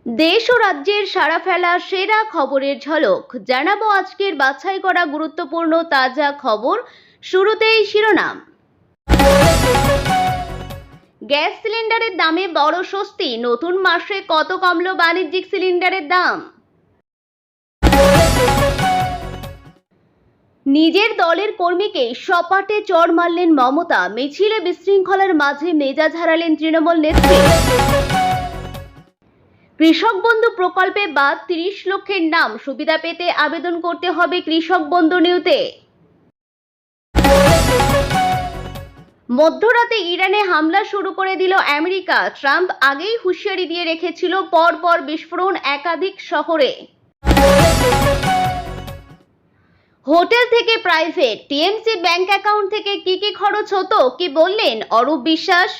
देश ও রাজ্যের সাড়া ফেলা সেরা খবরের ঝলক জানাবো আজকের বাছাই করা গুরুত্বপূর্ণ তাজা খবর। শুরুতেই শিরোনাম। গ্যাস সিলিন্ডারের দামে বড় স্বস্তি, নতুন মাসে কত কমলো বাণিজ্যিক সিলিন্ডারের দাম। নিজের দলের কর্মীকে সপাটে চড় মারলেন মমতা, মিছিলে বিশৃঙ্খলার মাঝে মেজাজ হারালেন তৃণমূল নেত্রী। কৃষক বন্ধু প্রকল্পে বাদ ৩০ লক্ষের নাম, সুবিধা পেতে আবেদন করতে হবে কৃষক বন্ধু নিউতে। মধ্যরাতে ইরানে হামলা শুরু করে দিল আমেরিকা, ট্রাম্প আগেই হুঁশিয়ারি দিয়ে রেখেছিল পরপর বিস্ফোরণ একাধিক শহরে। হোটেল থেকে প্রাইভেট, টিএমসি ব্যাংক অ্যাকাউন্ট থেকে কি খরচ হতো, কি বললেন অরূপ বিশ্বাস।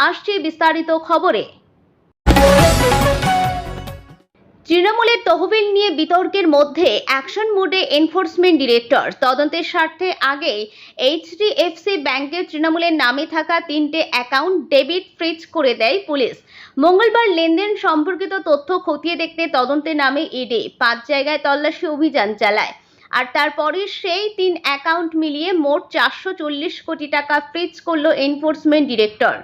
আসছে বিস্তারিত খবরে। তৃণমূলের তহবিল নিয়ে বিতর্কের মধ্যে অ্যাকশন মোডে এনফোর্সমেন্ট ডিরেক্টর। তদন্তের স্বার্থে আগে এইচডিএফসি ব্যাংকের তৃণমূলের নামে থাকা 3টে অ্যাকাউন্ট ডেবিট ফ্রিজ করে দেয় পুলিশ। মঙ্গলবার লেনদেন সম্পর্কিত তথ্য খতিয়ে দেখতে তদন্তের নামে ইডি 5 জায়গায় তল্লাশি অভিযান চালায়। আর তারপরে সেই 3 অ্যাকাউন্ট মিলিয়ে মোট 440 কোটি টাকা ফ্রিজ করল এনফোর্সমেন্ট ডিরেক্টর।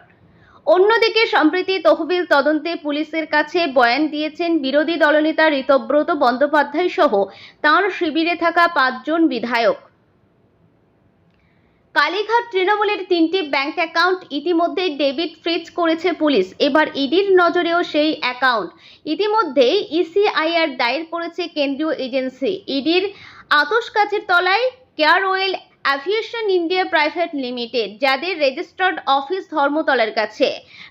অন্যদিকে সম্প্রতি তহবিল তদন্তে পুলিশের কাছে বয়ান দিয়েছেন বিরোধী দলনেতা ঋতব্রত বন্দ্যোপাধ্যায় সহ তাঁর শিবিরে থাকা 5 জন বিধায়ক। কালীঘাট তৃণমূলের 3টি ব্যাংক অ্যাকাউন্ট ইতিমধ্যেই ডেবিট ফ্রিজ করেছে পুলিশ। এবার ইডির নজরেও সেই অ্যাকাউন্ট। ইতিমধ্যেই ইসিআইআর দায়ের করেছে কেন্দ্রীয় এজেন্সি। ইডির আতশ কাচের তলায় কেয়ারওয়েল অ্যাভিয়েশন ইন্ডিয়া প্রাইভেট লিমিটেড, যাদের রেজিস্টার্ড অফিস ধর্মতলার কাছে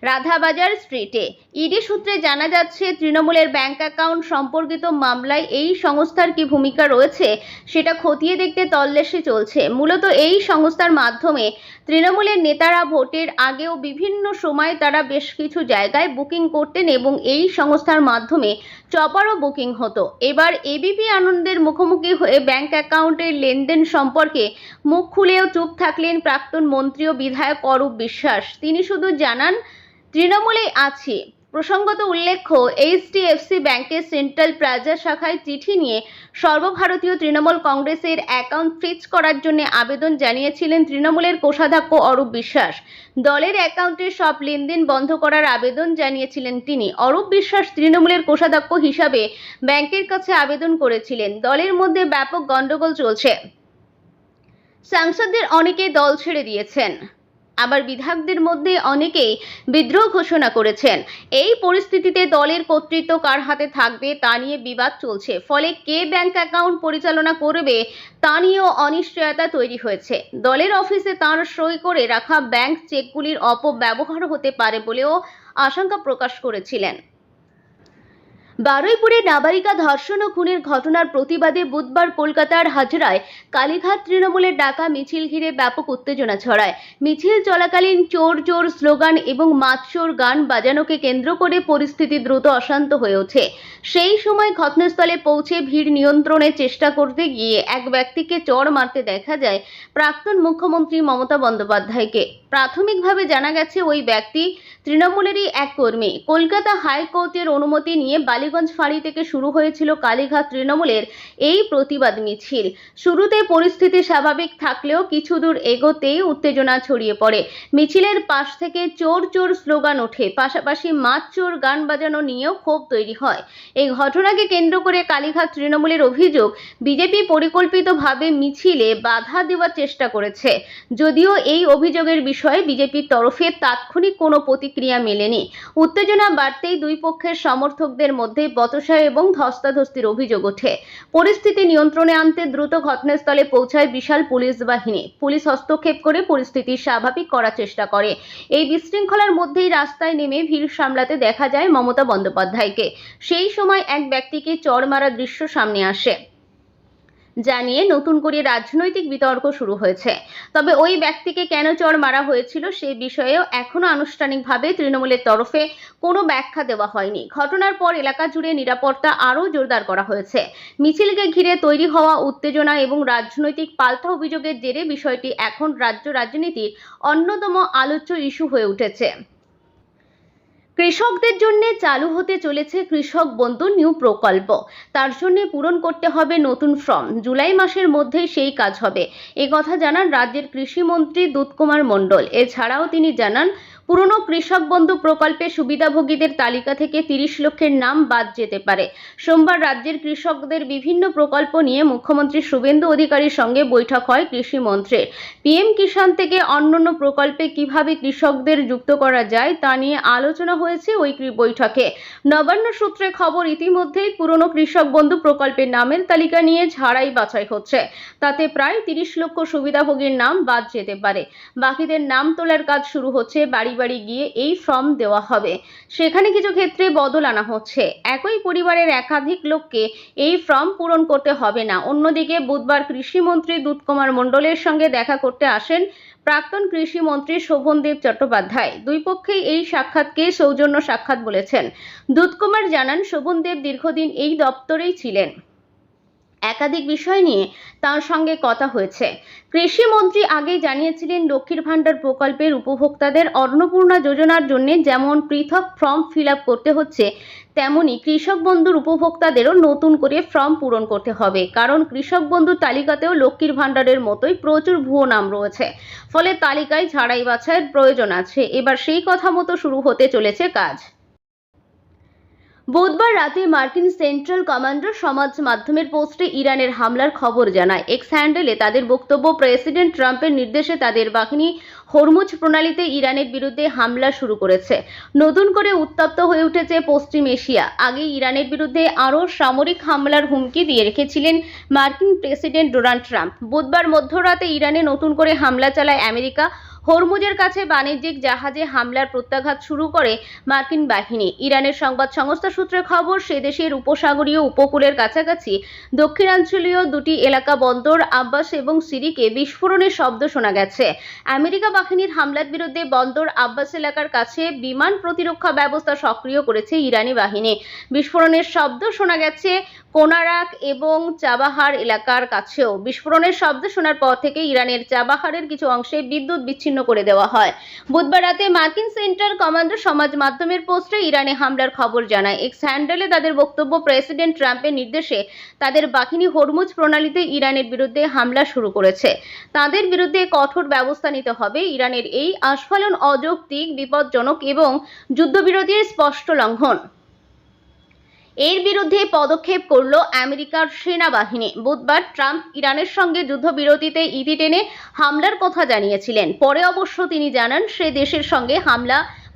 রাধাবাজার স্ট্রিটে। ইডি সূত্রে জানা যাচ্ছে, তৃণমূলের ব্যাংক অ্যাকাউন্ট সম্পর্কিত মামলায় এই সংস্থার কি ভূমিকা রয়েছে সেটা খতিয়ে দেখতে তল্লাশি চলছে। মূলত এই সংস্থার মাধ্যমে তৃণমূলের নেতারা ভোটের আগেও বিভিন্ন সময় তারা বেশ কিছু জায়গায় বুকিং করতেন এবং এই সংস্থার মাধ্যমে চপারও বুকিং হতো। এবার এবিপি আনন্দের মুখোমুখি হয়ে ব্যাংক অ্যাকাউন্টের লেনদেন সম্পর্কে মুখ খুলেও চুপ থাকলেন প্রাক্তন মন্ত্রী ও বিধায়ক অরূপ বিশ্বাস। তিনি শুধু জানান, তৃণমূলে আছি। প্রসঙ্গত উল্লেখ্য, এইচডিএফসি ব্যাংকের সেন্ট্রাল প্লাজা শাখায় চিঠি নিয়ে সর্বভারতীয় তৃণমূল কংগ্রেসের অ্যাকাউন্ট ফ্রিজ করার জন্য আবেদন জানিয়েছিলেন তৃণমূলের কোষাধ্যক্ষ অরূপ বিশ্বাস। দলের অ্যাকাউন্টের সব লেনদেন বন্ধ করার আবেদন জানিয়েছিলেন তিনি। অরূপ বিশ্বাস তৃণমূলের কোষাধ্যক্ষ হিসাবে ব্যাংকের কাছে আবেদন করেছিলেন। দলের মধ্যে ব্যাপক গন্ডগোল চলছে। সাংসদদের অনেকে দল ছেড়ে দিয়েছেন, আবার বিধায়কদের মধ্যে অনেকেই বিদ্রোহ ঘোষণা করেছেন। এই পরিস্থিতিতে দলের কর্তৃত্ব কার হাতে থাকবে তা নিয়ে বিবাদ চলছে। ফলে কে ব্যাংক অ্যাকাউন্ট পরিচালনা করবে তা নিয়েও অনিশ্চয়তা তৈরি হয়েছে। দলের অফিসে তাঁর সই করে রাখা ব্যাংক চেকগুলির অপব্যবহার হতে পারে বলেও আশঙ্কা প্রকাশ করেছিলেন। বারুইপুরে নাবালিকা ধর্ষণ ও খুনের ঘটনার প্রতিবাদে বুধবার কলকাতার হাজরায় কালীঘাট তৃণমূলের ডাকা মিছিল ঘিরে ব্যাপক উত্তেজনা ছড়ায়। মিছিল চলাকালীন চোর চোর স্লোগান এবং মাতচোর গান বাজানোকে কেন্দ্র করে পরিস্থিতি দ্রুত অশান্ত হয়ে ওঠে। সেই সময় ঘটনাস্থলে পৌঁছে ভিড় নিয়ন্ত্রণের চেষ্টা করতে গিয়ে এক ব্যক্তিকে চড় মারতে দেখা যায় প্রাক্তন মুখ্যমন্ত্রী মমতা বন্দ্যোপাধ্যায়কে। প্রাথমিকভাবে জানা গেছে, ওই ব্যক্তি তৃণমূলেরই এক কর্মী। কলকাতা হাইকোর্টের অনুমতি নিয়ে বালিগঞ্জ ফাঁড়ি থেকে শুরু হয়েছিল কালীঘাট তৃণমূলের এই প্রতিবাদ মিছিল। শুরুতে পরিস্থিতি স্বাভাবিক থাকলেও কিছু দূর এগোতেই উত্তেজনা ছড়িয়ে পড়ে। মিছিলের পাশ থেকে চোর চোর স্লোগান ওঠে, পাশাপাশি মাছ চোর গান বাজানো নিয়েও ক্ষোভ তৈরি হয়। এই ঘটনাকে কেন্দ্র করে কালীঘাট তৃণমূলের অভিযোগ, বিজেপি পরিকল্পিতভাবে মিছিলে বাধা দেওয়ার চেষ্টা করেছে। যদিও এই অভিযোগের বিষয়ে বিজেপির তরফে তাৎক্ষণিক কোনো প্রতিক্রিয়া মেলেনি। উত্তেজনা বাড়তেই দুই পক্ষের সমর্থকদের মধ্যে বচসা এবং ধস্তাধস্তির অভিযোগ ওঠে। পরিস্থিতি নিয়ন্ত্রণে আনতে দ্রুত ঘটনাস্থলে পৌঁছায় বিশাল পুলিশ বাহিনী। পুলিশ হস্তক্ষেপ করে পরিস্থিতি স্বাভাবিক করার চেষ্টা করে। এই বিশৃঙ্খলার মধ্যেই রাস্তায় নেমে ভিড় সামলাতে দেখা যায় মমতা বন্দ্যোপাধ্যায়কে। সেই সময় এক ব্যক্তিকে চড় মারা দৃশ্য সামনে আসে, যা নিয়ে নতুন করে রাজনৈতিক বিতর্ক শুরু হয়েছে। তবে ওই ব্যক্তিকে কেন চড় মারা হয়েছিল সে বিষয়েও এখনো আনুষ্ঠানিকভাবে তৃণমূলের তরফে কোনো ব্যাখ্যা দেওয়া হয়নি। ঘটনার পর এলাকা জুড়ে নিরাপত্তা আরও জোরদার করা হয়েছে। মিছিলকে ঘিরে তৈরি হওয়া উত্তেজনা এবং রাজনৈতিক পাল্টা অভিযোগের জেরে বিষয়টি এখন রাজ্য রাজনীতির অন্যতম আলোচ্য ইস্যু হয়ে উঠেছে। কৃষকদের জন্য চালু হতে চলেছে কৃষক বন্ধু নিউ প্রকল্প। তার জন্য পূরণ করতে হবে নতুন ফর্ম। জুলাই মাসের মধ্যেই সেই কাজ হবে, কথা জানান রাজ্যের কৃষিমন্ত্রী দুধকুমার মণ্ডল। এছাড়াও তিনি জানান, পুরনো কৃষক বন্ধু প্রকল্পে সুবিধাভোগীদের তালিকা থেকে 30 লক্ষের নাম বাদ যেতে পারে। সোমবার রাজ্যের কৃষকদের বিভিন্ন প্রকল্প নিয়ে মুখ্যমন্ত্রী শুভেন্দু অধিকারীর সঙ্গে বৈঠক হয় কৃষিমন্ত্রীর। পিএম কিষাণ থেকে অন্যান্য প্রকল্পে কিভাবে কৃষকদের যুক্ত করা যায় তা নিয়ে আলোচনা হয়েছে ওই বৈঠকে। নবান্ন সূত্রে খবর, ইতিমধ্যেই পুরনো কৃষক বন্ধু প্রকল্পের নামের তালিকা নিয়ে ঝাড়াই বাছাই হচ্ছে। তাতে প্রায় 30 লক্ষ সুবিধাভোগীর নাম বাদ যেতে পারে। বাকিদের নাম তোলার কাজ শুরু হচ্ছে। বাড়ি বাড়ি গিয়ে এই ফর্ম দেওয়া হবে। সেখানে কিছু ক্ষেত্রে বদল আনা হচ্ছে। একই পরিবারের একাধিক লোককে এই ফর্ম পূরণ করতে হবে না। অন্যদিকে বুধবার কৃষিমন্ত্রী দুধকুমার মণ্ডলের সঙ্গে দেখা করতে আসেন প্রাক্তন কৃষিমন্ত্রী শোভনদেব চট্টোপাধ্যায়। দুই পক্ষেই এই সাক্ষাৎকে সৌজন্য সাক্ষাৎ বলেছেন। দুধকুমার জানান, শোভনদেব দীর্ঘদিন এই দপ্তরেই ছিলেন। একাধিক বিষয় নিয়ে তার সঙ্গে কথা হয়েছে। কৃষিমন্ত্রী আগেই জানিয়েছিলেন, লক্ষ্মীর ভাণ্ডার প্রকল্পের উপভোক্তাদের অন্নপূর্ণা যোজনার জন্য যেমন পৃথক ফর্ম ফিল আপ করতে হচ্ছে, তেমনি কৃষক বন্ধুর উপভোক্তাদেরও নতুন করে ফর্ম পূরণ করতে হবে। কারণ কৃষক বন্ধুর তালিকাতেও লক্ষ্মীর ভাণ্ডারের মতোই প্রচুর ভুয়ো নাম রয়েছে। ফলে তালিকায় ঝাড়াই বাছাইয়ের প্রয়োজন আছে। এবার সেই কথা মতো শুরু হতে চলেছে কাজ। বুধবার রাতে মার্কিন সেন্ট্রাল কমান্ডার সমাজ মাধ্যমের পোস্টে ইরানের হামলার খবর জানায়। এক্স হ্যান্ডেলে তাদের বক্তব্য, প্রেসিডেন্ট ট্রাম্পের নির্দেশে তাদের বাহিনী হরমুজ প্রণালীতে ইরানের বিরুদ্ধে হামলা শুরু করেছে। নতুন করে উত্তপ্ত হয়ে উঠেছে পশ্চিম এশিয়া। আগে ইরানের বিরুদ্ধে আরও সামরিক হামলার হুমকি দিয়ে রেখেছিলেন মার্কিন প্রেসিডেন্ট ডোনাল্ড ট্রাম্প। বুধবার মধ্যরাতে ইরানে নতুন করে হামলা চালায় আমেরিকা। হরমুজের কাছে বাণিজ্যিক জাহাজে হামলার প্রত্যাঘাত শুরু করে মার্কিন বাহিনী। ইরানের সংবাদ সংস্থা সূত্রে খবর, সে দেশের উপসাগরীয় উপকূলের কাছাকাছি দক্ষিণাঞ্চলীয় দুটি এলাকা বন্দর আব্বাস এবং সিরিকে বিস্ফোরণের শব্দ শোনা গেছে। আমেরিকা বাহিনীর হামলার বিরুদ্ধে বন্দর আব্বাস এলাকার কাছে বিমান প্রতিরক্ষা ব্যবস্থা সক্রিয় করেছে ইরানি বাহিনী। বিস্ফোরণের শব্দ শোনা গেছে কোনারাক এবং চাবাহার এলাকার কাছেও। বিস্ফোরণের শব্দ শোনার পর থেকে ইরানের চাবাহারের কিছু অংশে বিদ্যুৎ বিচ্ছিন্ন করে দেওয়া হয়। বুধবার রাতে মার্কিন সেন্ট্রাল কমান্ডার সমাজ মাধ্যমের পোস্টে ইরানে হামলার খবর জানায়। এক্স হ্যান্ডেলে তাদের বক্তব্য, প্রেসিডেন্ট ট্রাম্পের নির্দেশে তাদের বাহিনী হরমুজ প্রণালীতে ইরানের বিরুদ্ধে হামলা শুরু করেছে। তাদের বিরুদ্ধে কঠোর ব্যবস্থা নিতে হবে। ইরানের এই আস্ফালন অযৌক্তিক, বিপজ্জনক এবং যুদ্ধবিরতির স্পষ্ট লঙ্ঘন। এর বিরুদ্ধে পদক্ষেপ করল আমেরিকার সেনাবাহিনী। বুধবার ট্রাম্প ইরানের সঙ্গে যুদ্ধবিরতিতে ইতি টেনে হামলার কথা জানিয়েছিলেন। পরে অবশ্য তিনি জানান, সে দেশের সঙ্গে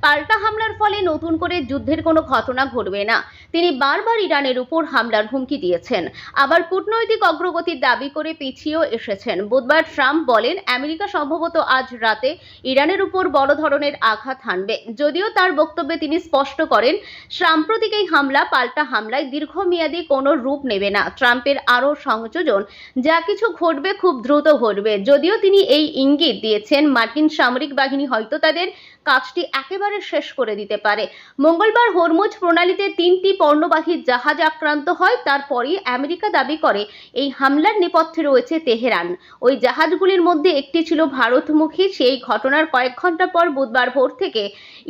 পাল্টা হামলার ফলে নতুন করে যুদ্ধের কোনো ঘটনা ঘটবে না। তিনি বারবার ইরানের উপর হামলার হুমকি দিয়েছেন, আবার কূটনৈতিক অগ্রগতির দাবি করে পিছিয়েও এসেছেন। বুধবার ট্রাম্প বলেন, আমেরিকা সম্ভবত আজ রাতে ইরানের উপর বড় ধরনের আঘাত হানবে। যদিও তার বক্তব্যে তিনি স্পষ্ট করেন, সাম্প্রতিক এই হামলা পাল্টা হামলায় দীর্ঘমেয়াদী কোনো রূপ নেবে না। ট্রাম্পের আরও সংযোজন, যা কিছু ঘটবে খুব দ্রুত ঘটবে। যদিও তিনি এই ইঙ্গিত দিয়েছেন, মার্কিন সামরিক বাহিনী হয়তো তাদের কাজটি একেবারে শেষ করে দিতে পারে। মঙ্গলবার হরমুজ প্রণালীতে 3টি পণ্যবাহী জাহাজ আক্রান্ত হয়। তারপরই আমেরিকা দাবি করে এই হামলার নেপথ্যে রয়েছে তেহরান। ওই জাহাজগুলির মধ্যে একটি ছিল ভারতমুখী। সেই ঘটনার কয়েক ঘন্টা পর বুধবার ভোর থেকে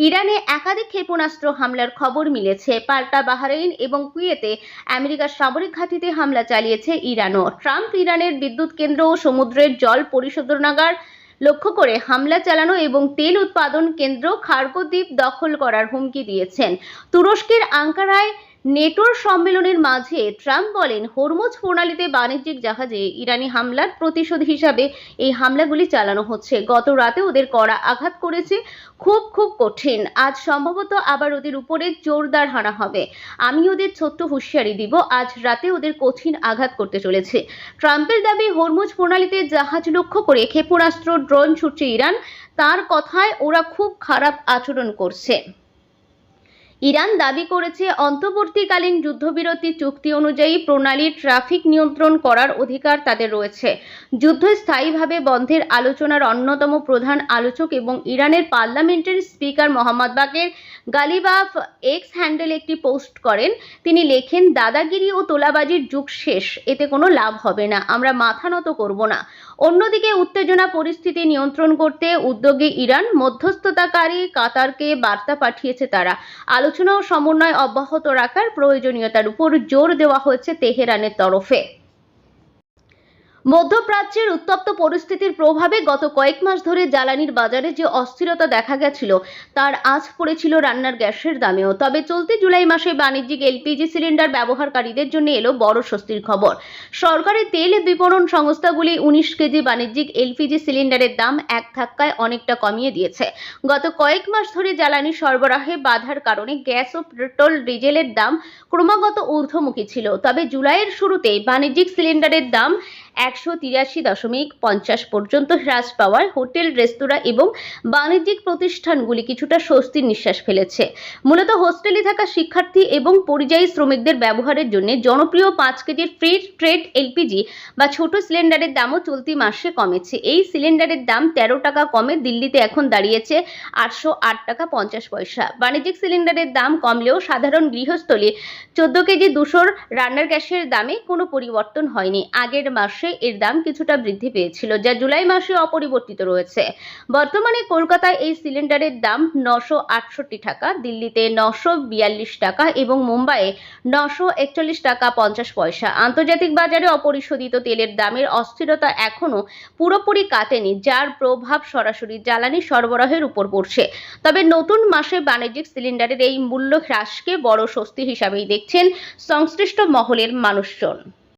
ইরানে একাধিক ক্ষেপণাস্ত্র হামলার খবর মিলেছে। পাল্টা বাহরাইন এবং কুয়েতে আমেরিকার সামরিক ঘাঁটিতে হামলা চালিয়েছে ইরানও। ট্রাম্প ইরানের বিদ্যুৎ কেন্দ্র ও সমুদ্রের জল পরিশোধনাগার লক্ষ্য করে হামলা চালানো এবং তেল উৎপাদন কেন্দ্র খার্গো দ্বীপ দখল করার হুমকি দিয়েছেন। তুরস্কের আঙ্কারায় নেটোর সম্মেলনের মাঝে ট্রাম্প বলেন, হরমুজ প্রণালীতে বাণিজ্যিক জাহাজে ইরানি হামলার প্রতিশোধ হিসাবে এই হামলাগুলি চালানো হচ্ছে। গত রাতে ওদের কড়া আঘাত করেছে, খুব কঠিন। আজ সম্ভবত আবার ওদের উপরে জোরদার হানা হবে। আমি ওদের ছোট্ট হুঁশিয়ারি দিব, আজ রাতে ওদের কঠিন আঘাত করতে চলেছে। ট্রাম্পের দাবি, হরমুজ প্রণালীতে জাহাজ লক্ষ্য করে ক্ষেপণাস্ত্র, ড্রোন ছুটছে ইরান। তার কথায় ওরা খুব খারাপ আচরণ করছে। ইরান দাবি করেছে, অন্তর্বর্তীকালীন যুদ্ধবিরতি চুক্তি অনুযায়ী প্রণালীর ট্রাফিক নিয়ন্ত্রণ করার অধিকার তাদের রয়েছে। যুদ্ধ স্থায়ীভাবে বন্ধের আলোচনার অন্যতম প্রধান আলোচক এবং ইরানের পার্লামেন্টের স্পিকার মোহাম্মদ বাকের গালিবাফ এক্স হ্যান্ডেলে একটি পোস্ট করেন। তিনি লেখেন, দাদাগিরি ও তোলাবাজির যুগ শেষ, এতে কোনো লাভ হবে না, আমরা মাথা নত করব না। অন্যদিকে উত্তেজনা পরিস্থিতি নিয়ন্ত্রণ করতে উদ্যোগী ইরান মধ্যস্থতাকারী কাতারকে বার্তা পাঠিয়েছে। তারা আলোচনা ও সমন্বয় অব্যাহত রাখার প্রয়োজনীয়তার উপর জোর দেওয়া হয়েছে তেহরানের তরফে। মধ্যপ্রাচ্যের উত্তপ্ত পরিস্থিতির প্রভাবে গত কয়েক মাস ধরে জ্বালানির বাজারে যে অস্থিরতা দেখা গেছিল তার আঁচ পড়েছিল রান্নার গ্যাসের দামেও। তবে চলতি জুলাই মাসে বাণিজ্যিক এলপিজি সিলিন্ডার ব্যবহারকারীদের জন্য এলো বড় স্বস্তির খবর। সরকারি তেল বিপণন সংস্থাগুলি 19 কেজি বাণিজ্যিক এলপিজি সিলিন্ডারের দাম এক ধাক্কায় অনেকটা কমিয়ে দিয়েছে। গত কয়েক মাস ধরে জ্বালানি সরবরাহে বাধার কারণে গ্যাস ও পেট্রোল ডিজেলের দাম ক্রমাগত ঊর্ধ্বমুখী ছিল। তবে জুলাইয়ের শুরুতেই বাণিজ্যিক সিলিন্ডারের দাম 183.50 পর্যন্ত হ্রাস পাওয়ায় হোটেল, রেস্তোরাঁ এবং বাণিজ্যিক প্রতিষ্ঠানগুলি কিছুটা স্বস্তির নিঃশ্বাস ফেলেছে। মূলত হোস্টেলে থাকা শিক্ষার্থী এবং পরিযায়ী শ্রমিকদের ব্যবহারের জন্য জনপ্রিয় 5 কেজির ফ্রি ট্রেড এলপিজি বা ছোট সিলিন্ডারের দামও চলতি মাসে কমেছে। এই সিলিন্ডারের দাম 13 টাকা কমে দিল্লিতে এখন দাঁড়িয়েছে 808 টাকা 50 পয়সা। বাণিজ্যিক সিলিন্ডারের দাম কমলেও সাধারণ গৃহস্থলী 14 কেজি 200 রান্নার গ্যাসের দামে কোনো পরিবর্তন হয়নি। আগের মাসে এর দাম কিছুটা বৃদ্ধি পেয়েছিল, যা জুলাই মাসে অপরিবর্তিত রয়েছে। বর্তমানে কলকাতায় এই সিলিন্ডারের দাম 968 টাকা, দিল্লিতে 942 টাকা এবং মুম্বাইয়ে 941 টাকা 50 পয়সা। আন্তর্জাতিক বাজারে অপরিশোধিত তেলের দামের অস্থিরতা এখনও পুরোপুরি কাটেনি, যার প্রভাব সরাসরি জ্বালানি সরবরাহের উপর পড়ছে। তবে নতুন মাসে বাণিজ্যিক সিলিন্ডারের এই মূল্য হ্রাসকে বড় স্বস্তি হিসাবেই দেখছেন সংশ্লিষ্ট মহলের মানুষজন।